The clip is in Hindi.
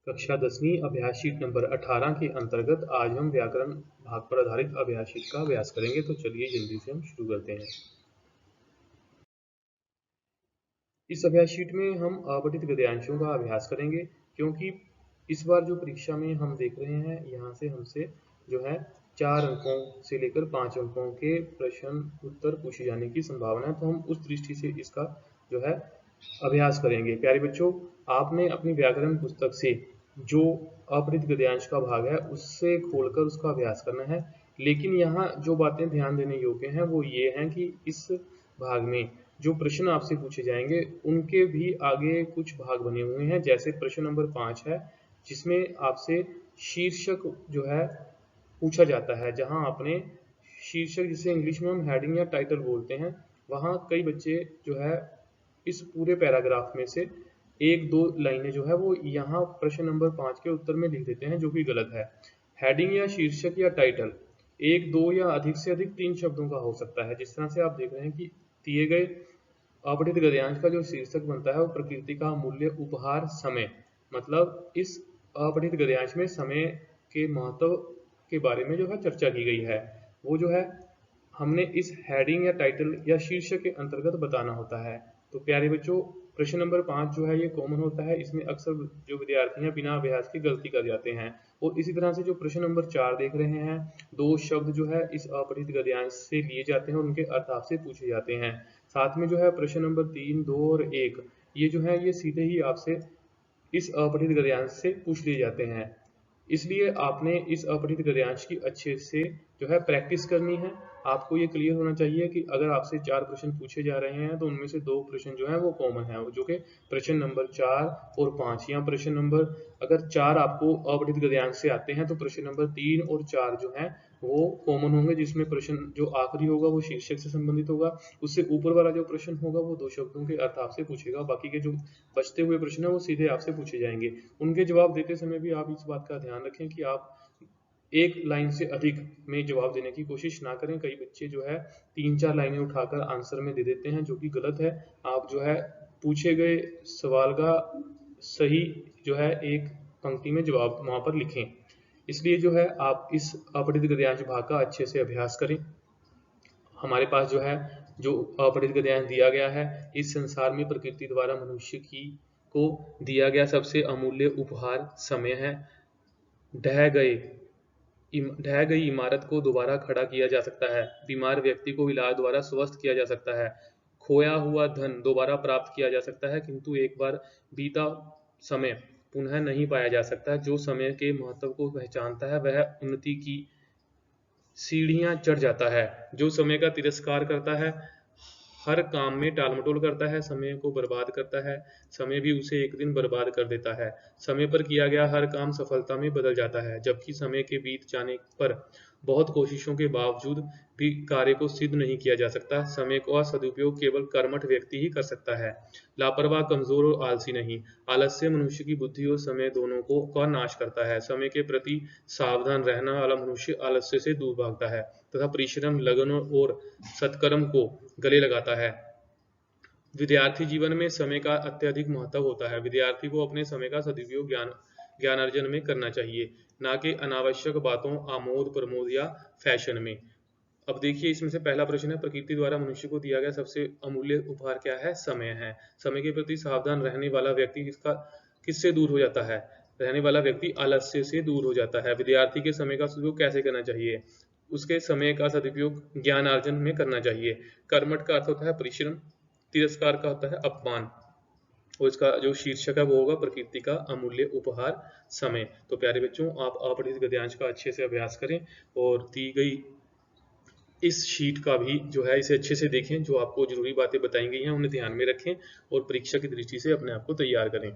कक्षा 10वीं अभ्यास शीट नंबर 18 के अंतर्गत आज हम व्याकरण भाग पर आधारित अभ्यास शीट का अभ्यास करेंगे। तो चलिए जल्दी से हम शुरू करते हैं। इस अभ्यास शीट में हम अपठित गद्यांशों का अभ्यास करेंगे, क्योंकि इस बार जो परीक्षा में हम देख रहे हैं यहाँ से हमसे जो है 4 अंकों से लेकर 5 अंकों के प्रश्न उत्तर पूछे जाने की संभावना है। तो हम उस दृष्टि से इसका जो है अभ्यास करेंगे। प्यारे बच्चों, आपने अपनी व्याकरण पुस्तक से जो अपठित गद्यांश का भाग है उससे खोलकर उसका अभ्यास करना है। लेकिन यहाँ जो बातें ध्यान देने योग्य हैं वो ये हैं कि इस भाग में जो प्रश्न आपसे पूछे जाएंगे उनके भी आगे कुछ भाग बने हुए हैं। जैसे प्रश्न नंबर 5 है, जिसमें आपसे शीर्षक जो है पूछा जाता है, जहां आपने शीर्षक, जिसे इंग्लिश में हम हेडिंग या टाइटल बोलते हैं, वहां कई बच्चे जो है इस पूरे पैराग्राफ में से एक दो लाइनें जो है वो यहाँ प्रश्न नंबर 5 के उत्तर में लिख देते हैं, जो कि गलत है। हेडिंग या शीर्षक या टाइटल एक, दो या अधिक से अधिक 3 शब्दों का हो सकता है। जिस तरह से आप देख रहे हैं कि दिए गए अपठित गद्यांश का जो शीर्षक बनता है वो प्रकृति का अमूल्य उपहार समय, मतलब इस अपठित गद्यांश में समय के महत्व के बारे में जो है चर्चा की गई है, वो जो है हमने इस हेडिंग या टाइटल या शीर्षक के अंतर्गत बताना होता है। तो प्यारे बच्चों, प्रश्न नंबर 5 जो है ये कॉमन होता है। इसमें अक्सर जो विद्यार्थी हैं बिना अभ्यास की गलती कर जाते हैं। और इसी तरह से जो प्रश्न नंबर 4 देख रहे हैं, 2 शब्द जो है इस अपठित गद्यांश से लिए जाते हैं और उनके अर्थ आपसे पूछे जाते हैं। साथ में जो है प्रश्न नंबर 3, 2 और 1 ये जो है ये सीधे ही आपसे इस अपठित गद्यांश से पूछ लिए जाते हैं। इसलिए आपने इस अपठित गद्यांश की अच्छे से जो है प्रैक्टिस करनी है। आपको ये क्लियर होना चाहिए कि अगर आपसे 4 प्रश्न पूछे जा रहे हैं तो उनमें से 2 प्रश्न जो है वो कॉमन है, जो कि प्रश्न नंबर 4 और 5, या प्रश्न नंबर अगर 4 आपको अपठित गद्यांश से आते हैं तो प्रश्न नंबर 3 और 4 जो है वो कॉमन होंगे, जिसमें प्रश्न जो आखिरी होगा वो शीर्षक से संबंधित होगा। उससे ऊपर वाला जो प्रश्न होगा वो 2 शब्दों के अर्थ आपसे पूछेगा। बाकी के जो बचते हुए प्रश्न है वो सीधे आपसे पूछे जाएंगे। उनके जवाब देते समय भी आप इस बात का ध्यान रखें कि आप एक लाइन से अधिक में जवाब देने की कोशिश ना करें। कई बच्चे जो है 3-4 लाइनें उठाकर आंसर में दे देते हैं, जो कि गलत है। आप जो है पूछे गए सवाल का सही जो है एक पंक्ति में जवाब वहां पर लिखें। इसलिए जो है आप इस अपठित गद्यांश भाग का अच्छे से अभ्यास करें। हमारे पास जो है जो अपठित गद्यांश दिया गया है, इस संसार में प्रकृति द्वारा मनुष्य की को दिया गया सबसे अमूल्य उपहार समय है। ढह गई इमारत को दोबारा खड़ा किया जा सकता है। बीमार व्यक्ति को इलाज द्वारा स्वस्थ किया जा सकता है। खोया हुआ धन दोबारा प्राप्त किया जा सकता है, किंतु एक बार बीता समय पुनः नहीं पाया जा सकता। जो समय के महत्व को पहचानता है वह उन्नति की सीढ़ियां चढ़ जाता है। जो समय का तिरस्कार करता है, हर काम में टालमटोल करता है, समय को बर्बाद करता है, समय भी उसे एक दिन बर्बाद कर देता है। समय पर किया गया हर काम सफलता में बदल जाता है, जबकि समय के बीत जाने पर बहुत कोशिशों के बावजूद भी कार्य को सिद्ध नहीं किया जा सकता। समय का सदुपयोग केवल कर्मठ व्यक्ति ही कर सकता है, लापरवाह, कमजोर और आलसी नहीं। आलस्य मनुष्य की बुद्धि और समय दोनों को का नाश करता है। समय के प्रति सावधान रहने वाला मनुष्य आलस्य से दूर भागता है तथा परिश्रम, लगन और सत्कर्म को गले लगाता है। विद्यार्थी जीवन में समय का अत्यधिक महत्व होता है। विद्यार्थी को अपने समय का सदुपयोग ज्ञानार्जन में करना चाहिए, ना कि अनावश्यक बातों, आमोद प्रमोद या फैशन में। अब देखिए, इसमें से पहला प्रश्न है, प्रकृति द्वारा मनुष्य को दिया गया सबसे अमूल्य उपहार क्या है? समय है। समय के प्रति सावधान रहने वाला व्यक्ति किससे दूर हो जाता है? रहने वाला व्यक्ति आलस्य से दूर हो जाता है। विद्यार्थी के समय का सदुपयोग कैसे करना चाहिए? उसके समय का सदुपयोग ज्ञान अर्जन में करना चाहिए। कर्मठ का अर्थ होता है परिश्रम, तिरस्कार का होता है अपमान, और इसका जो शीर्षक है वो होगा प्रकृति का अमूल्य उपहार समय। तो प्यारे बच्चों, आप अपठित गद्यांश का अच्छे से अभ्यास करें और दी गई इस शीट का भी जो है इसे अच्छे से देखें। जो आपको जरूरी बातें बताई गई हैं उन्हें ध्यान में रखें और परीक्षा की दृष्टि से अपने आप को तैयार करें।